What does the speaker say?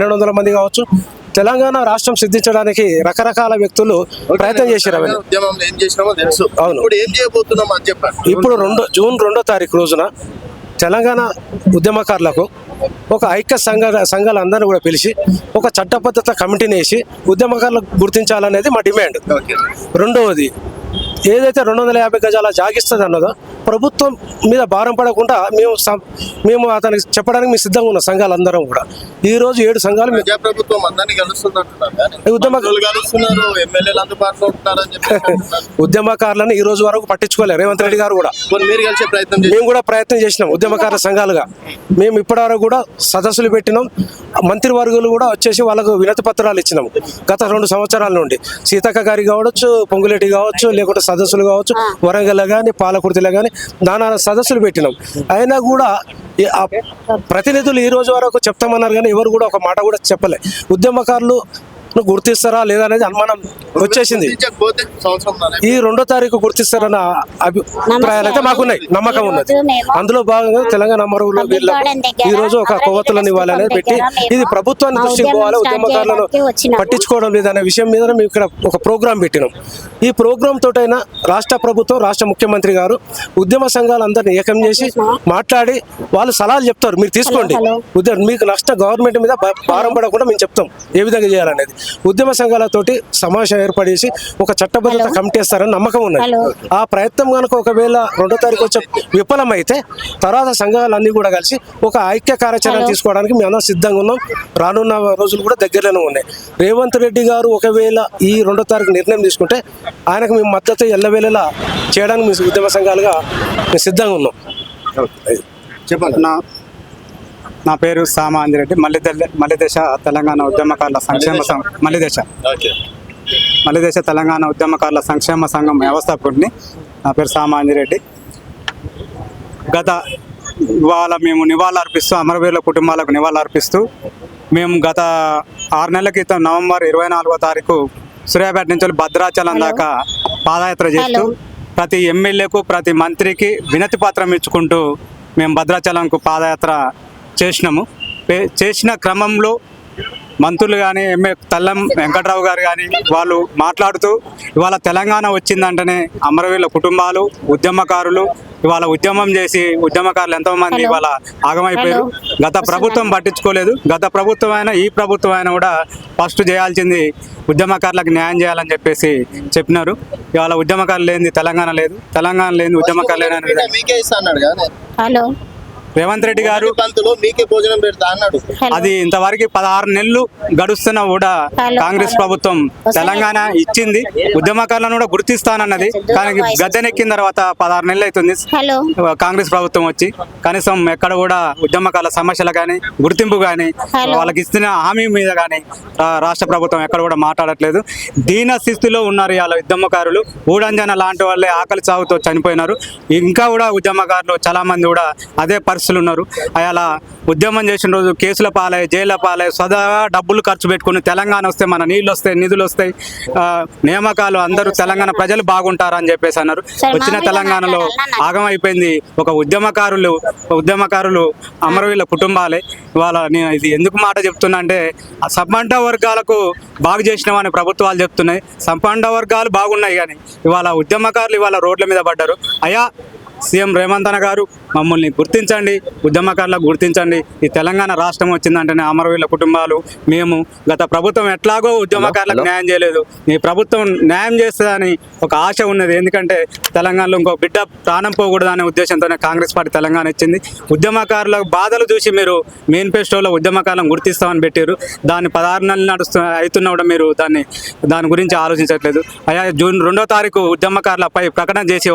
200 మంది కావచ్చు. తెలంగాణ రాష్ట్రం సిద్ధించడానికి రకరకాల వ్యక్తులు ప్రయత్నం చేశారు. ఉద్యమంలో ఏం చేసినామో తెలుసు. అవును. ఇప్పుడు ఏం చేయబోతున్నాం అని చెప్పండి. ఇప్పుడు జూన్ 2వ తారీఖు రోజున తెలంగాణ ఉద్యమకారులకు ఒక ఐక్య సంఘాలందరినీ కూడా పిలిచి ఒక చట్టబద్ధత కమిటీని వేసి ఉద్యమకారులకు గుర్తించాలనేది మా డిమాండ్. రెండవది, ఏదైతే 250 గజాల జాగిస్తుంది అన్నదో ప్రభుత్వం మీద భారం పడకుండా మేము అతనికి చెప్పడానికి మేము సిద్ధంగా ఉన్నాం. సంఘాలందరం కూడా ఈరోజు 7 సంఘాలు ప్రభుత్వం అందరినీ ఉద్యమకారులను ఈ రోజు వరకు పట్టించుకోలేదు రేవంత్ రెడ్డి గారు కూడా. మేము కూడా ప్రయత్నం చేసినాం ఉద్యమకారుల సంఘాలుగా. మేము ఇప్పటివరకు కూడా సదస్సులు పెట్టినాం. మంత్రివర్గులు కూడా వచ్చేసి వాళ్ళకు వినతి పత్రాలు ఇచ్చినాం. గత 2 సంవత్సరాల నుండి సీతక్క గారి కావచ్చు, పొంగులేటి కావచ్చు, లేకుంటే సదస్సులు కావచ్చు, వరంగల్ కానీ పాలకుర్తిలో కానీ నానా సదస్సులు పెట్టినాం. అయినా కూడా ప్రతినిధులు ఈ రోజు వరకు చెప్తామన్నారు కానీ ఎవరు కూడా ఒక మాట కూడా చెప్పలే. ఉద్యమకారులు గుర్తిస్తారా లేదా అనేది అనుమానం వచ్చేసింది. ఈ 2వ తారీఖు గుర్తిస్తారన్న అభిప్రాయాలు అయితే మాకున్నాయి, నమ్మకం ఉన్నది. అందులో భాగంగా తెలంగాణ అమరులు ఈ రోజు ఒక కొవ్వొత్తులను ఇవ్వాలనేది పెట్టి ఇది ప్రభుత్వాన్ని దృష్టికి పోవాలి, ఉద్యమకారులను పట్టించుకోవడం లేదనే విషయం మీద మేము ఇక్కడ ఒక ప్రోగ్రాం పెట్టినాం. ఈ ప్రోగ్రాం తోటైనా రాష్ట్ర ప్రభుత్వం, రాష్ట్ర ముఖ్యమంత్రి గారు ఉద్యమ సంఘాలందరినీ ఏకం చేసి మాట్లాడి వాళ్ళు సలహాలు చెప్తారు, మీరు తీసుకోండి, మీకు గవర్నమెంట్ మీద భారం పడకుండా మేము చెప్తాం ఏ విధంగా చేయాలనేది. ఉద్యమ సంఘాలతోటి సమావేశం ఏర్పడేసి ఒక చట్టబద్ధత కమిటీ వేస్తారని నమ్మకం ఉన్నది. ఆ ప్రయత్నం కనుక ఒకవేళ 2వ తారీఖు వచ్చే విఫలమైతే తర్వాత సంఘాలన్నీ కూడా కలిసి ఒక ఐక్య కార్యాచరణ తీసుకోవడానికి మేము అందరం సిద్ధంగా ఉన్నాం. రానున్న రోజులు కూడా దగ్గరలోనే ఉన్నాయి. రేవంత్ రెడ్డి గారు ఒకవేళ ఈ 2వ తారీఖు నిర్ణయం తీసుకుంటే ఆయనకు మేము మద్దతు ఎల్లవేళలా చేయడానికి మేము ఉద్యమ సంఘాలుగా మేము సిద్ధంగా ఉన్నాం. చెప్పండి. నా పేరు సామాంజిరెడ్డి, మల్లిదేశ తెలంగాణ ఉద్యమకారుల సంక్షేమ సంఘం మల్లిదేశ తెలంగాణ ఉద్యమకారుల సంక్షేమ సంఘం వ్యవస్థాపకుడిని. నా పేరు సామాంజిరెడ్డి. ఇవాళ మేము నివాళులర్పిస్తూ అమరవీరుల కుటుంబాలకు నివాళులర్పిస్తూ మేము గత 6 నెలల క్రితం నవంబర్ 24వ తారీఖు సూర్యాపేట నుంచి భద్రాచలం దాకా పాదయాత్ర చేస్తూ ప్రతి ఎమ్మెల్యేకు, ప్రతి మంత్రికి వినతి పత్రం ఇచ్చుకుంటూ మేము భద్రాచలంకు పాదయాత్ర చేసిన క్రమంలో మంత్రులు కానీ తల్లం వెంకట్రావు గారు కానీ వాళ్ళు మాట్లాడుతూ ఇవాళ తెలంగాణ వచ్చిందంటేనే అమరవీరుల కుటుంబాలు, ఉద్యమకారులు ఇవాళ ఉద్యమం చేసి ఉద్యమకారులు ఎంతోమంది ఇవాళ ఆగమైపోయారు. గత ప్రభుత్వం పట్టించుకోలేదు. గత ప్రభుత్వం అయినా ఈ ప్రభుత్వం అయినా కూడా ఫస్ట్ చేయాల్సింది ఉద్యమకారులకు న్యాయం చేయాలని చెప్పేసి చెప్పినారు. ఇవాళ ఉద్యమకారులు లేని తెలంగాణ లేదు, తెలంగాణ లేని ఉద్యమకారులు లేని రేవంత్ రెడ్డి గారు అది ఇంతవరకు 16 నెలలు గడుస్తున్నా కూడా కాంగ్రెస్ ప్రభుత్వం తెలంగాణ ఇచ్చింది, ఉద్యమకారులను కూడా గుర్తిస్తానన్నది. కానీ గద్దెనెక్కిన తర్వాత 16 నెలలు అవుతుంది కాంగ్రెస్ ప్రభుత్వం వచ్చి. కనీసం ఎక్కడ కూడా ఉద్యమకారుల సమస్యలు కానీ, గుర్తింపు కానీ, వాళ్ళకి ఇస్తున్న హామీ మీద కానీ రాష్ట్ర ప్రభుత్వం ఎక్కడ కూడా మాట్లాడట్లేదు. దీన స్థితిలో ఉన్నారు ఇవాళ ఉద్యమకారులు. ఊడంజన లాంటి వాళ్ళే ఆకలి చావుతో చనిపోయినారు. ఇంకా కూడా ఉద్యమకారులు చాలా మంది కూడా అదే పరిస్థితులు ఉన్నారు. అలా ఉద్యమం చేసిన రోజు కేసుల పాలై, జైళ్ళ పాలై, సదా డబ్బులు ఖర్చు పెట్టుకుని తెలంగాణ వస్తే మన నీళ్ళు వస్తాయి, నిధులు వస్తాయి, నియామకాలు అందరూ తెలంగాణ ప్రజలు బాగుంటారని చెప్పేసి అన్నారు. వచ్చిన తెలంగాణలో ఆగమైపోయింది. ఒక ఉద్యమకారులు అమరవీరుల కుటుంబాలే. ఇవాళ నేను ఇది ఎందుకు మాట చెప్తున్నా అంటే సంపన్న వర్గాలకు బాగు చేసినామని ప్రభుత్వాలు చెప్తున్నాయి. సంపన్న వర్గాలు బాగున్నాయి కానీ ఇవాళ ఉద్యమకారులు ఇవాళ రోడ్ల మీద పడ్డారు. సీఎం రేవంత్ అన్న గారు మమ్మల్ని గుర్తించండి, ఉద్యమకారులకు గుర్తించండి. ఈ తెలంగాణ రాష్ట్రం వచ్చిందంటేనే అమరవీరుల కుటుంబాలు మేము. గత ప్రభుత్వం ఎట్లాగో ఉద్యమకారులకు న్యాయం చేయలేదు, ఈ ప్రభుత్వం న్యాయం చేస్తుందని ఒక ఆశ ఉన్నది. ఎందుకంటే తెలంగాణలో ఇంకో బిడ్డ ప్రాణం పోకూడదు అనే ఉద్దేశంతోనే కాంగ్రెస్ పార్టీ తెలంగాణ ఇచ్చింది. ఉద్యమకారుల బాధలు చూసి మీరు మేనిఫెస్టోలో ఉద్యమకారులను గుర్తిస్తామని పెట్టారు. దాన్ని 16 నెలలు అవుతున్నా కూడా మీరు దాని గురించి ఆలోచించట్లేదు. జూన్ 2వ తారీఖు ఉద్యమకారులపై ప్రకటన చేసి